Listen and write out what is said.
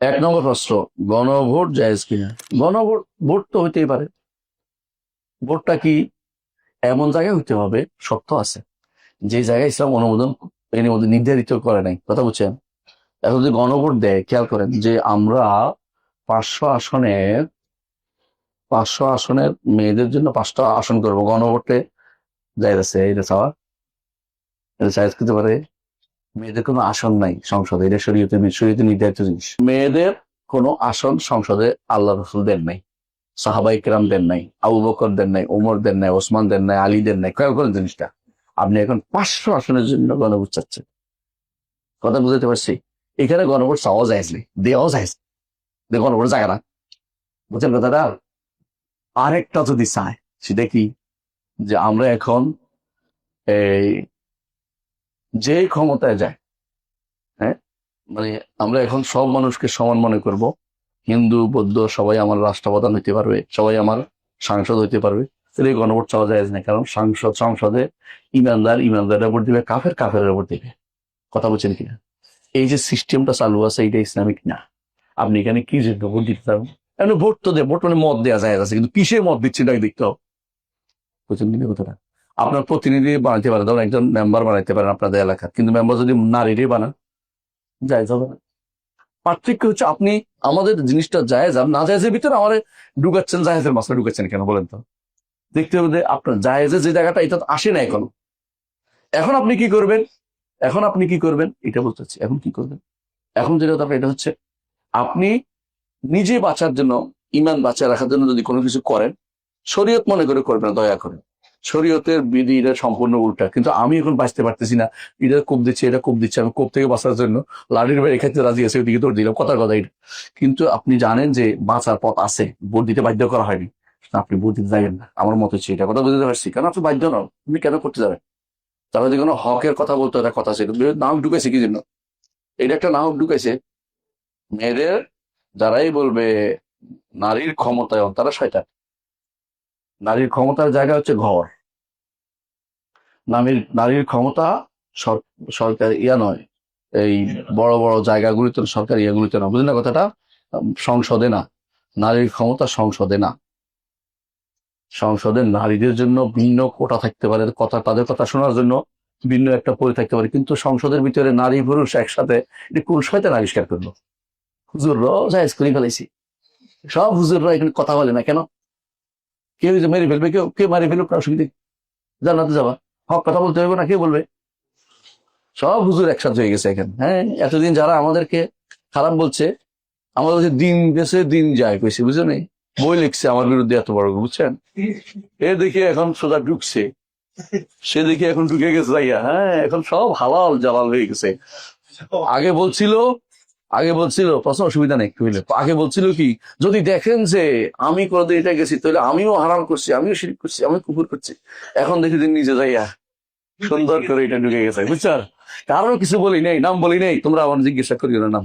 এক নম্বর প্রশ্ন, গণভোট জায়েজ কিনা। গণভোট, ভোট তো হইতেই পারে। ভোটটা কি এমন জায়গায় হইতে হবে, শর্ত আছে, যে জায়গায় ইসলাম অনুমোদন এর মধ্যে নির্ধারিত করে নাই। কথা বুঝছেন? এখন যদি গণভোট দেয়, খেয়াল করেন যে আমরা 500 আসনের 500 আসনের মেয়েদের জন্য 5টা আসন করবো, গণভোটে জায়েজ আছে এটা চাওয়া? এটা জায়েজ করতে পারে? মেয়েদের কোনো আসন নাই সংসদে, এটা শরীয়তে নির্ধারিত জিনিস। মেয়েদের কোনো আসন সংসদে আল্লাহ রসুল দেন নাই, সাহাবাই কেরাম দেন নাই, আবু বকর দেন নাই, ওমর দেন নাই, ওসমান দেন নাই, আলী দেন নাই। খেয়াল করেন জিনিসটা। আপনি এখন 500 আসনের জন্য গণভোট চাচ্ছেন। কথা বুঝতে পারছি? এখানে গণভোট চাওয়া যায় নেই, দেওয়াও যায় গণভোট জায়গা না। বুঝছেন কথাটা? আরেকটা যদি চায়, সেটা কি, যে আমরা এখন এই যে ক্ষমতায় যায়, হ্যাঁ, মানে আমরা এখন সব মানুষকে সমান মনে করব। হিন্দু বৌদ্ধ সবাই আমার রাষ্ট্রপ্রধান হইতে পারবে, সবাই আমার সাংসদ হইতে পারবে। এই গণভোট চাওয়া যায় না, কারণ সংসদে ইমানদারের উপর দিবে, কাফের কাফের উপর দিবে। কথা বলছেন কিনা? এই যে সিস্টেমটা চালু আছে, এটা ইসলামিক না। আপনি এখানে কি জন্য ভোট দিতে পারবেন? এমনি ভোট তো দেয়, ভোট মানে মত দেওয়া যায় আছে, কিন্তু কিসের মত দিচ্ছে না দেখতে হবে। বুঝছেন কিনা কথাটা? আপনার প্রতিনিধি বানাইতে পারেন, ধরুন একজন মেম্বার বানাইতে পারেন আপনাদের এলাকার, কিন্তু মেম্বার যদি নারীরই বানান, যায় হবে না। পার্থক্য হচ্ছে আপনি আমাদের জিনিসটা জায়েজ আর না জায়েজের ভিতরে আমার ঢুকাচ্ছেন, জায়েজের মাসলা ঢুকাচ্ছেন কেন বলেন তো? দেখতে হবে যে আপনার জায়েজের যে জায়গাটা, এটা তো আসে না এখন। এখন আপনি কি করবেন? এটা বলতে চাচ্ছি, এখন কি করবেন? এখন যেটা দরকার, এটা হচ্ছে আপনি নিজে বাঁচার জন্য, ইমান বাঁচায় রাখার জন্য যদি কোনো কিছু করেন, শরীয়ত মনে করে করবেন না, দয়া করে। শরীয়তের বিধি এটা সম্পূর্ণ উল্টা, কিন্তু আমি এখন বাঁচতে পারতেছি না, এটা কোপ দিচ্ছে, এটা কোপ দিচ্ছে, আমি কোপ থেকে বাঁচার জন্য লাঠির বাইরে খাইতে রাজি আছে, ওইদিকে দৌড় দিলাম, কথার কথা এটা। কিন্তু আপনি জানেন যে বাঁচার পথ আছে, ভোট দিতে বাধ্য করা হয়নি, আপনি ভোট দিতে যাবেন না। আমার মত হচ্ছে এটা, কথা বুঝতে পারছি, কারণ আপনি বাধ্য নন, আপনি কেন করতে যাবেন? তাহলে যদি কোনো হকের কথা বলতো, একটা কথা ছিল, নাম ঢুকেছে কি জন্য? এটা একটা নাম ঢুকেছে, মেয়েদের যারাই বলবে নারীর ক্ষমতায়ন, তারা শয়তান। নারীর ক্ষমতার জায়গা হচ্ছে ঘর। নারীর ক্ষমতা সরকার ইয়া নয়, এই বড় বড় জায়গাগুলিতে, সরকার ইয়াগুলিতে না, বুঝলেন না কথাটা? সংসদে না। নারীর ক্ষমতা সংসদে না। সংসদে নারীদের জন্য ভিন্ন কোটা থাকতে পারে, কথা, তাদের কথা শোনার জন্য ভিন্ন একটা পরি থাকতে পারে, কিন্তু সংসদের ভিতরে নারী পুরুষ একসাথে, এটা কোন শয়তান আবিষ্কার করলো? হুজুররাও জায়েজ করে ফেলেছি। সব হুজুররা এখানে কথা বলে না কেন? কেউ যে মেরে ফেলবে, কেউ কেউ মারি ফেলুক, অসুবিধা, জান্নাতে যাবা, হক কথা বলতে হবে না, কে বলবে? সব হুজুর একসাথে হয়ে গেছে এখানে। হ্যাঁ, এতদিন যারা আমাদেরকে খারাপ বলছে, আমাদের হচ্ছে দিন গেছে দিন যায় কইছে, বুঝলেন? বই লিখছে আমার বিরুদ্ধে এত বড়, বুঝছেন? এ দেখে এখন সোজা ঢুকছে, সে দেখে এখন ঢুকে গেছে ভাইয়া। হ্যাঁ, এখন সব হালাল জালাল হয়ে গেছে। আগে বলছিল প্রশ্ন, অসুবিধা নেই, আগে বলছিল কি, যদি দেখেন যে আমি কোনোদিন এটা গেছি, তাহলে আমিও হারাম করছি, আমিও শিরক করছি, আমি কুফর করছি। এখন দেখি দিন নিজে যাইয়া সুন্দর করে এটা ঢুকে গেছে, বুঝছো? কারো কিছু বলি নেই, নাম বলি নেই, তোমরা আমার জিজ্ঞাসা করিও না নাম।